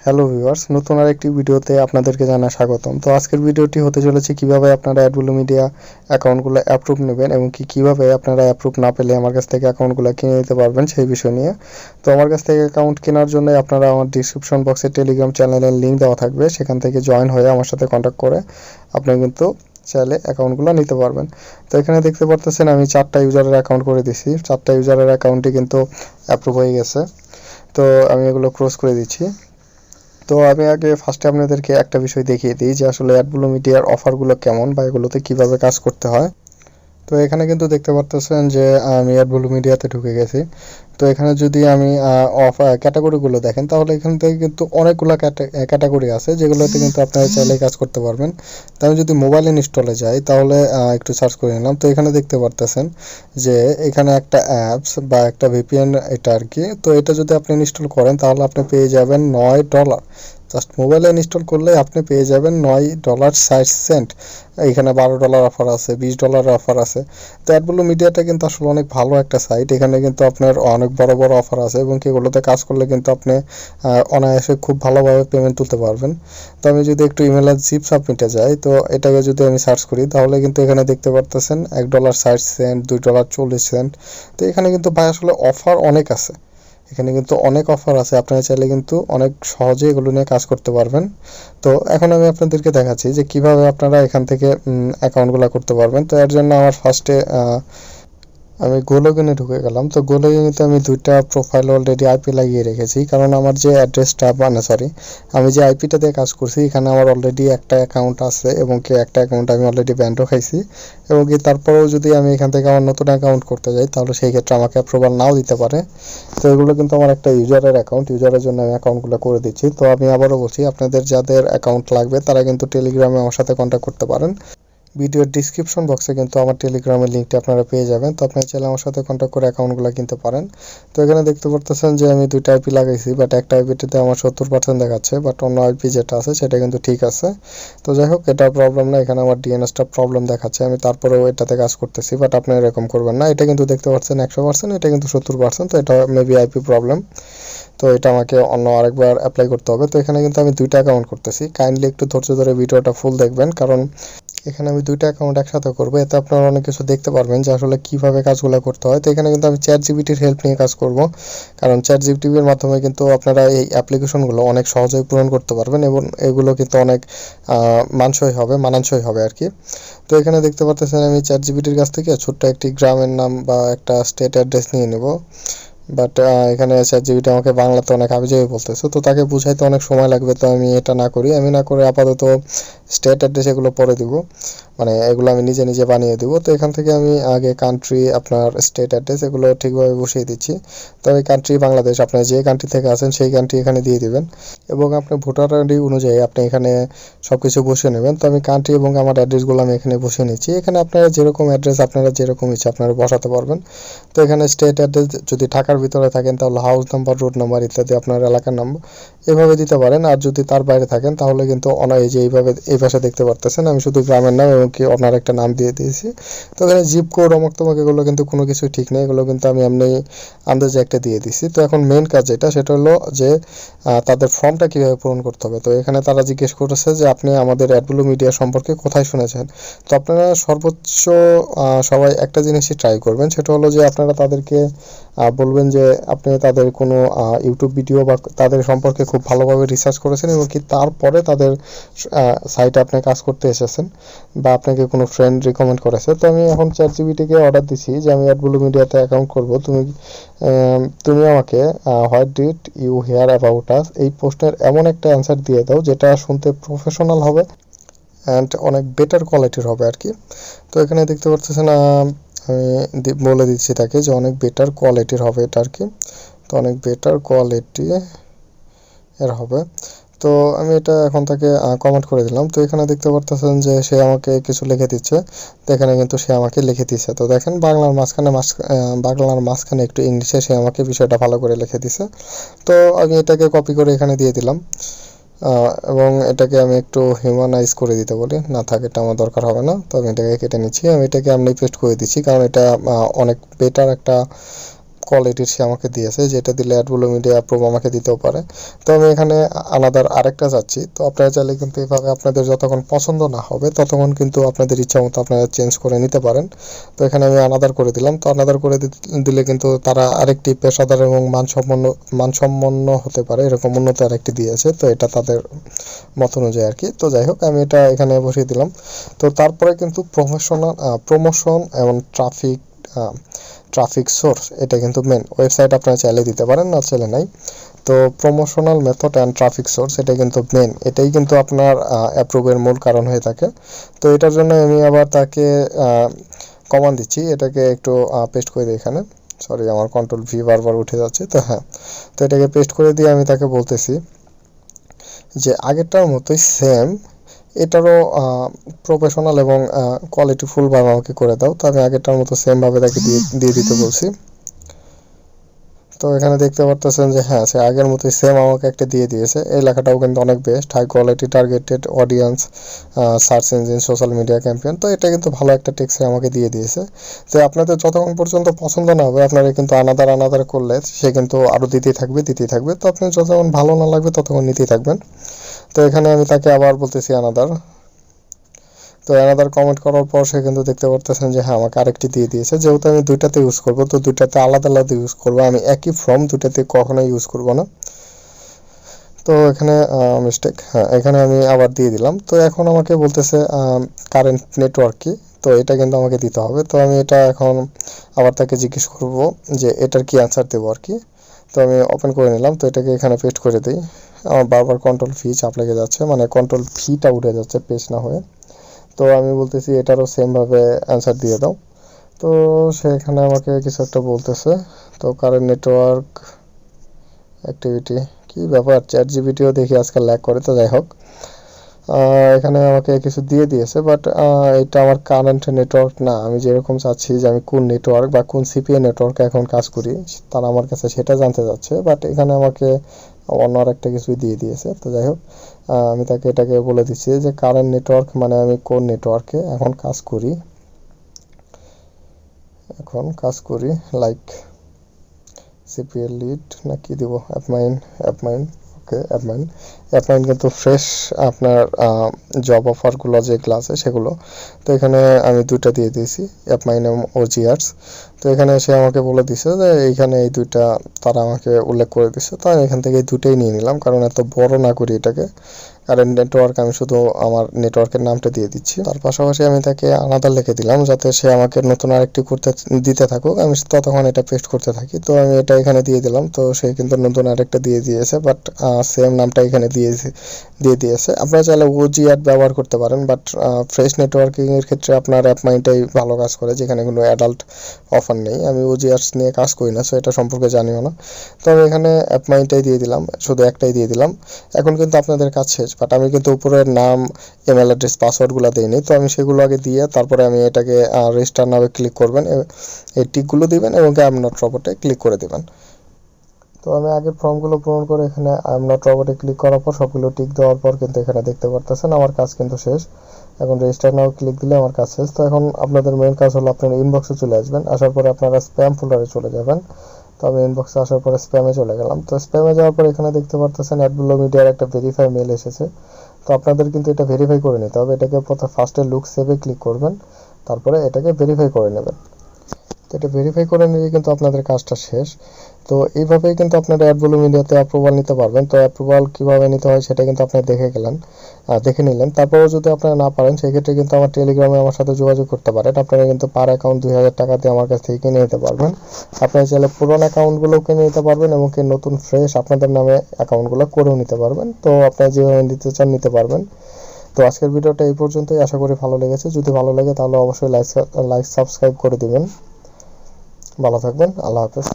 Hello viewers, নতুন আরেকটি ভিডিওতে আপনাদেরকে জানাই স্বাগতম। তো আজকের ভিডিওটি হতে চলেছে কিভাবে আপনারা অ্যাডব্লু মিডিয়া অ্যাকাউন্টগুলো অ্যাপ্রুভ নেবেন এবং কিভাবে আপনারা অ্যাপ্রুভ না পেলে আমার কাছ থেকে অ্যাকাউন্টগুলো কিনে নিতে পারবেন সেই বিষয় নিয়ে। তো আমার কাছ থেকে অ্যাকাউন্ট কেনার জন্য আপনারা আমার ডিসক্রিপশন বক্সে টেলিগ্রাম চ্যানেলের লিঙ্ক দেওয়া থাকবে, সেখান থেকে জয়েন হয়ে আমার সাথে কন্ট্যাক্ট করে আপনি কিন্তু চাইলে অ্যাকাউন্টগুলো নিতে পারবেন। তো এখানে দেখতে পারতেছেন আমি 4টা ইউজারের অ্যাকাউন্ট করে দিছি। 4টা ইউজারের অ্যাকাউন্টই কিন্তু অ্যাপ্রুভ হয়ে গেছে। তো আমি এগুলো ক্লোজ করে দিচ্ছি। তো আমি আগে ফার্স্টে আপনাদেরকে একটা বিষয় দেখিয়ে দিই যে আসলে অ্যাডব্লু মিডিয়ার অফারগুলো কেমন বা এগুলোতে কিভাবে কাজ করতে হয়। তো এখানে কিন্তু দেখতে পারতেছেন যে আমি অ্যাডব্লু মিডিয়াতে ঢুকে গেছি। তো এখানে যদি আমি ক্যাটাগরিগুলো দেখেন তাহলে এখান থেকে কিন্তু অনেকগুলো ক্যাটাগরি আছে যেগুলোতে কিন্তু আপনারা চাইলে কাজ করতে পারবেন। তো আমি যদি মোবাইল ইনস্টলে যাই তাহলে একটু সার্চ করে নিলাম। তো এখানে দেখতে পারতেছেন যে এখানে একটা অ্যাপস বা একটা ভিপিএন এটা আর কি। তো এটা যদি আপনি ইনস্টল করেন তাহলে আপনি পেয়ে যাবেন $9। জাস্ট মোবাইলে ইনস্টল করলে আপনি পেয়ে যাবেন $9.60। এখানে $12 অফার আছে, $20 অফার আছে। তো অ্যাডব্লু মিডিয়াটা কিন্তু আসলে অনেক ভালো একটা সাইট। এখানে কিন্তু আপনার অনেক বড় বড় অফার আছে এবং এগুলোতে কাজ করলে কিন্তু আপনি অনায়াসে খুব ভালোভাবে পেমেন্ট তুলতে পারবেন। তো আমি যদি একটু ইমেল জিপ সাবমিটে যাই, তো এটাকে যদি আমি সার্চ করি তাহলে কিন্তু এখানে দেখতে পারতেছেন $1.60, $2.40। তো এখানে কিন্তু ভাই আসলে অফার অনেক আছে। এখানে কিন্তু অনেক অফার আছে, আপনারা চাইলে কিন্তু অনেক সহজে এগুলো নিয়ে কাজ করতে পারবেন। তো এখন আমি আপনাদেরকে দেখাচ্ছি যে কিভাবে আপনারা এখান থেকে অ্যাকাউন্টগুলো করতে পারবেন। তো এর জন্য আমার ফার্স্টে আমি গোলগিনে ঢুকে গেলাম। তো গোলগিনেতে আমি 2টা প্রোফাইল অলরেডি আইপি লাগিয়ে রেখেছি, কারণ আমার যে অ্যাড্রেসটা আমি যে আইপিটা দিয়ে কাজ করছি এখানে আমার অলরেডি একটা অ্যাকাউন্ট আছে এবং একটা অ্যাকাউন্ট আমি অলরেডি ব্যান্ডও খাইছি। এবং তারপরেও যদি আমি এখান থেকে আমার নতুন অ্যাকাউন্ট করতে যাই তাহলে সেই ক্ষেত্রে আমাকে অ্যাপ্রুভাল নাও দিতে পারে। তো এগুলো কিন্তু আমার একটা ইউজারের অ্যাকাউন্ট, ইউজারের জন্য আমি অ্যাকাউন্টগুলো করে দিচ্ছি। তো আমি আবারও বলছি, আপনাদের যাদের অ্যাকাউন্ট লাগবে তারা কিন্তু টেলিগ্রামে আমার সাথে কন্ট্যাক্ট করতে পারেন। ভিডিওর ডিসক্রিপশন বক্সে কিন্তু আমার টেলিগ্রামের লিঙ্কটি আপনারা পেয়ে যাবেন। তো আপনারা চাইলে আমার সাথে কন্ট্যাক্ট করে অ্যাকাউন্টগুলো কিনতে পারেন। তো এখানে দেখতে পারতেছেন যে আমি 2টা আইপি লাগাইছি, বাট একটা আইপিটিতে আমার 70% দেখাচ্ছে, বাট অন্য আইপি যেটা আছে সেটা কিন্তু ঠিক আছে। তো যাই হোক, এটা প্রবলেম না, এখানে আমার ডিএনএসটা প্রবলেম দেখাচ্ছে, আমি তারপরেও এটাতে কাজ করতেছি। বাট আপনারা এরকম করবেন না, এটা কিন্তু দেখতে পাচ্ছেন 100%, এটা কিন্তু 70%। তো এটা মেবি আইপি প্রবলেম। তো এটা আমাকে অন্য আরেকবার অ্যাপ্লাই করতে হবে। তো এখানে কিন্তু আমি 2টা অ্যাকাউন্ট করতেছি, কাইন্ডলি একটু ধৈর্য ধরে ভিডিওটা ফুল দেখবেন, কারণ এখানে আমি 2টা অ্যাকাউন্ট একসাথে করবো, এতে আপনারা অনেক কিছু দেখতে পারবেন যে আসলে কিভাবে কাজগুলো করতে হয়। তো এখানে কিন্তু আমি চ্যাট জিপিটির হেল্প নিয়ে কাজ করব, কারণ চ্যাট জিপিটির মাধ্যমে কিন্তু আপনারা এই অ্যাপ্লিকেশনগুলো অনেক সহজেই পূরণ করতে পারবেন এবং এগুলো কিন্তু অনেক মানানসই হবে আর কি। তো এখানে দেখতে পারতেছেন আমি চ্যাট জিপিটির কাছ থেকে ছোট্ট একটি গ্রামের নাম বা একটা স্টেট অ্যাড্রেস নিয়ে নেব। বাট এখানে চ্যাটজিপিটি আমাকে বাংলাতে অনেক আবিজাবি বলতেছে, তো তাকে বুঝাইতে অনেক সময় লাগবে। তো আমি এটা না করে আপাতত স্টেট অ্যাড্রেস এগুলো পরে দিব, মানে এগুলো আমি নিজে নিজে বানিয়ে দিব। তো এখান থেকে আমি আগে কান্ট্রি, আপনার স্টেট অ্যাড্রেস এগুলো ঠিকভাবে বসিয়ে দিচ্ছি। তো আমি কান্ট্রি বাংলাদেশ, আপনার যে কান্ট্রি থেকে আছেন সেই কান্ট্রি এখানে দিয়ে দিবেন এবং আপনি ভোটার আইডি অনুযায়ী আপনি এখানে সব কিছু বসিয়ে নেবেন। তো আমি কান্ট্রি এবং আমার অ্যাড্রেসগুলো আমি এখানে বসিয়ে নিচ্ছি। এখানে আপনারা যেরকম অ্যাড্রেস আপনারা যেরকম ইচ্ছা আপনারা বসাতে পারবেন। তো এখানে স্টেট অ্যাড্রেস যদি ঢাকার ভিতরে থাকেন তাহলে হাউস নাম্বার, রোড নাম্বার ইত্যাদি আপনার এলাকার নাম্বার এভাবে দিতে পারেন। আর যদি তার বাইরে থাকেন তাহলে কিন্তু এই যে এইভাবে এই পাশে দেখতে পারতেছেন আমি শুধু গ্রামের নাম এবং কি ওনার একটা নাম দিয়ে দিয়েছি। তো এখানে জিপ কোড অমুক তমুক এগুলো কিন্তু কোনো কিছু ঠিক নেই, এগুলো কিন্তু আমি এমনি আন্দাজে একটা দিয়ে দিছি। তো এখন মেন কাজ সেটা হলো যে তাদের ফর্মটা কীভাবে পূরণ করতে হবে। তো এখানে তারা জিজ্ঞেস করেছে যে আপনি আমাদের অ্যাডব্লু মিডিয়া সম্পর্কে কোথায় শুনেছেন। তো আপনারা সর্বোচ্চ সবাই একটা জিনিসই ট্রাই করবেন, সেটা হলো যে আপনারা তাদেরকে বলবেন যে আপনি তাদের কোনো ইউটিউব ভিডিও বা তাদের সম্পর্কে খুব ভালোভাবে রিসার্চ করেছেন এবং কি তারপরে তাদের সাইটে আপনি কাজ করতে এসেছেন বা আপনাকে কোনো ফ্রেন্ড রিকমেন্ড করেছে। তো আমি এখন চ্যাট জিপিটিকে অর্ডার দিছি যে আমি অ্যাডব্লু মিডিয়াতে অ্যাকাউন্ট করব, তুমি আমাকে what did you hear about us এই প্রশ্নের এমন একটা অ্যান্সার দিয়ে দাও যেটা শুনতে প্রফেশনাল হবে অ্যান্ড অনেক বেটার কোয়ালিটির হবে আর কি। তো এখানে দেখতে পাচ্ছেন আমি বলে দিচ্ছি তাকে যে অনেক বেটার কোয়ালিটির হবে এটা আর কি। তো অনেক বেটার কোয়ালিটি এর হবে। তো আমি এটা এখন তাকে কমেন্ট করে দিলাম। তো এখানে দেখতে পারতেছেন যে সে আমাকে কিছু লিখে দিচ্ছে। তো এখানে কিন্তু সে আমাকে লিখে দিচ্ছে। তো দেখেন বাংলার মাঝখানে একটু ইংলিশে সে আমাকে বিষয়টা ভালো করে লিখে দিছে। তো আমি এটাকে কপি করে এখানে দিয়ে দিলাম এবং এটাকে আমি একটু হিউম্যানাইজ করে দিতে বলি, না থাকে এটা আমার দরকার হবে না। তো আমি এটাকে কেটে নিচ্ছি, আমি এটাকে এমনি পেস্ট করে দিচ্ছি, কারণ এটা অনেক বেটার একটা কোয়ালিটির সে আমাকে দিয়েছে, যেটা দিলে অ্যাডব্লু মিডিয়া অ্যাপ্রুভ আমাকে দিতেও পারে। তো আমি এখানে আলাদা আরেকটা চাচ্ছি। তো আপনারা চাইলে কিন্তু এভাবে আপনাদের যতক্ষণ পছন্দ না হবে ততক্ষণ কিন্তু আপনাদের ইচ্ছা মতো আপনারা চেঞ্জ করে নিতে পারেন। তো এখানে আমি আনাদার করে দিলাম। তো আনাদার করে দিলে কিন্তু তারা আরেকটি পেশাদার এবং মানসম্পন্ন হতে পারে এরকম উন্নত আরেকটি দিয়েছে। তো এটা তাদের মত অনুযায়ী আর কি। তো যাই হোক, আমি এটা এখানে বসিয়ে দিলাম। তো তারপরে কিন্তু প্রমোশন এবং ট্রাফিক সোর্স, এটা কিন্তু মেন ওয়েবসাইট আপনারা চাইলে দিতে পারেন, না চাইলে নাই। তো promotional method and traffic source, এটা কিন্তু মেন, এটাই কিন্তু আপনার অ্যাপ্রুভের মূল কারণ হয়ে থাকে। তো এটার জন্য আমি আবার তাকে কমান্ড দিচ্ছি, এটাকে একটু পেস্ট করে দিই এখানে। সরি, আমার কন্ট্রোল ভি বারবার উঠে যাচ্ছে। তো হ্যাঁ, তো এটাকে পেস্ট করে দিয়ে আমি তাকে বলতেছি যে আগেরটার মতোই সেম, এটারও প্রফেশনাল এবং কোয়ালিটিফুল ভাবে আমাকে করে দাও। তো আমি আগেরটার মতো সেমভাবে তাকে দিয়ে দিতে বলছি। তো এখানে দেখতে পারতেছেন যে হ্যাঁ, সে আগের মতোই সেম আমাকে একটা দিয়ে দিয়েছে। এই লেখাটাও কিন্তু অনেক best, high quality targeted audience, search engine, social media campaign. তো এটা কিন্তু ভালো একটা টেক্সট আমাকে দিয়ে দিয়েছে। তো আপনাদের যতক্ষণ পর্যন্ত পছন্দ না হবে আপনারা কিন্তু আনাদার করলে সে কিন্তু আরও দিতেই থাকবে। তো আপনার যতক্ষণ ভালো না লাগবে ততক্ষণ নিতেই থাকবেন। তো এখানে আমি তাকে আবার বলতেছি আনাদার। তো অ্যানাদার কমেন্ট করার পর সে কিন্তু দেখতে পারতেছেন যে হ্যাঁ, আমাকে আরেকটি দিয়ে দিয়েছে। যেহেতু আমি দুইটাতে ইউজ করব, তো দুইটাতে আলাদা ইউজ করব, আমি একই ফর্ম দুইটাতে কখনোই ইউজ করব না। তো এখানে মিস্টেক, হ্যাঁ, এখানে আমি আবার দিয়ে দিলাম। তো এখন আমাকে বলতেছে কারেন্ট নেটওয়ার্ক কি, তো এটা কিন্তু আমাকে দিতে হবে। তো আমি এটা এখন আবার তাকে জিজ্ঞেস করব যে এটার কি অ্যান্সার দেবো আর কি। তো আমি ওপেন করে নিলাম। তো এটাকে এখানে পেস্ট করে দিই। আমার বারবার কন্ট্রোল ভি চাপ লেগে যাচ্ছে, মানে কন্ট্রোল ভিটা উঠে যাচ্ছে পেস্ট না হয়ে। তো আমি বলতেছি এটারও সেমভাবে অ্যান্সার দিয়ে দাও। তো সে এখানে আমাকে কিছু একটা বলতেছে। তো কারেন্ট নেটওয়ার্ক অ্যাক্টিভিটি, কি ব্যাপার, চ্যাট জিপিটিও দেখি আজকাল ল্যাগ করে। তো যাই হোক, এখানে আমাকে কিছু দিয়ে দিয়েছে, বাট এটা আমার কারেন্ট নেটওয়ার্ক না। আমি যেরকম চাচ্ছি যে আমি কোন নেটওয়ার্ক বা কোন সিপিএ নেটওয়ার্কে এখন কাজ করি, তারা আমার কাছে সেটা জানতে চাচ্ছে। বাট এখানে আমাকে অন্য আর একটা কিছুই দিয়ে দিয়েছে। তো যাই হোক, আমি এটাকে বলে দিচ্ছি যে কারেন্ট নেটওয়ার্ক মানে আমি কোন নেটওয়ার্কে এখন কাজ করি, লাইক সিপিএল লিড না কি দিব, অ্যাপমাইন। ওকে, অ্যাপমাইন কিন্তু ফ্রেশ আপনার জব অফারগুলো যেগুলো আছে সেগুলো। তো এখানে আমি দুইটা দিয়ে দিয়েছি, অ্যাপমাইন এবং ওজিআরস। তো এখানে সে আমাকে বলে দিছে যে এইখানে এই দুইটা তারা আমাকে উল্লেখ করে দিচ্ছে। তো আমি এখান থেকে এই দুইটাই নিয়ে নিলাম, কারণ এত বড় না করি এটাকে। কারেন্ট নেটওয়ার্ক আমি শুধু আমার নেটওয়ার্কের নামটা দিয়ে দিচ্ছি। তার পাশাপাশি আমি তাকে আনাদার লিখে দিলাম, যাতে সে আমাকে নতুন আরেকটি দিতে থাকুক, আমি ততক্ষণ এটা পেস্ট করতে থাকি। তো আমি এটা এখানে দিয়ে দিলাম। তো সে কিন্তু নতুন আরেকটা দিয়ে দিয়েছে, বাট সেম নামটা এখানে দিয়ে দিয়েছে। আপনারা চাইলে ওজি অ্যাড ব্যবহার করতে পারেন, বাট ফ্রেশ নেটওয়ার্কিং এর ক্ষেত্রে আপনার অ্যাপমাইনটাই ভালো কাজ করে, যেখানে কোনো অ্যাডাল্ট অফার নেই। আমি ওজি অ্যাডস নিয়ে কাজ করি না, সো এটা সম্পর্কে জানিও না। তো আমি এখানে অ্যাপমাইনটাই দিয়ে দিলাম, শুধু একটাই দিয়ে দিলাম। এখন কিন্তু আপনাদের কাজ শেষ, বাট আমি কিন্তু উপরের নাম, ইমেল অ্যাড্রেস, পাসওয়ার্ডগুলো দিইনি। তো আমি সেগুলো আগে দিয়ে তারপরে আমি এটাকে রেজিস্টার নামে ক্লিক করবেন, এই টিকগুলো দিবেন এবং আই এম নট রোবটে ক্লিক করে দিবেন। তো আমি আগের ফর্মগুলো পূরণ করে এখানে আই এম নট রোবটে ক্লিক করার পর সবগুলো টিক দেওয়ার পর কিন্তু এখানে দেখতে পারতেছেন আমার কাজ কিন্তু শেষ। এখন রেজিস্টার নাও ক্লিক দিলে আমার কাজ শেষ। তো এখন আপনাদের মেইন কাজ হলো আপনার ইনবক্সে চলে আসবেন, আসার পরে আপনারা স্প্যাম ফোল্ডারে চলে যাবেন। তো আমি ইনবক্সে আসার পরে স্প্যামে চলে গেলাম। তো স্প্যামে যাওয়ার পর এখানে দেখতে পারতেছেন অ্যাডব্লু মিডিয়ার একটা ভেরিফাই মেল এসেছে। তো আপনাদের কিন্তু এটা ভেরিফাই করে নিতে হবে। এটাকে ফার্স্টে লুক সেভে ক্লিক করবেন, তারপরে এটাকে ভেরিফাই করে নেবেন। তো এটা ভেরিফাই করে নিলে কিন্তু আপনাদের কাজটা শেষ। তো এইভাবেই কিন্তু আপনারা অ্যাডব্লু মিডিয়াতে অ্যাপ্রুভাল নিতে পারবেন। তো অ্যাপ্রুভাল কীভাবে নিতে হয় সেটা কিন্তু আপনি দেখে নিলেন। তারপরেও যদি আপনারা না পারেন সেক্ষেত্রে কিন্তু আমার টেলিগ্রামে আমার সাথে যোগাযোগ করতে পারেন। আপনারা কিন্তু পার অ্যাকাউন্ট 2000 টাকা দিয়ে আমার কাছ থেকে কিনে নিতে পারবেন। আপনারা চাইলে পুরোনো অ্যাকাউন্টগুলো কিনে নিতে পারবেন এবং কি নতুন ফ্রেশ আপনাদের নামে অ্যাকাউন্টগুলো করেও নিতে পারবেন। তো আপনারা যেভাবে নিতে চান নিতে পারবেন। তো আজকের ভিডিওটা এই পর্যন্তই, আশা করি ভালো লেগেছে। যদি ভালো লাগে তাহলে অবশ্যই লাইক সাবস্ক্রাইব করে দিবেন। ভালো থাকবেন, আল্লাহ হাফেজ।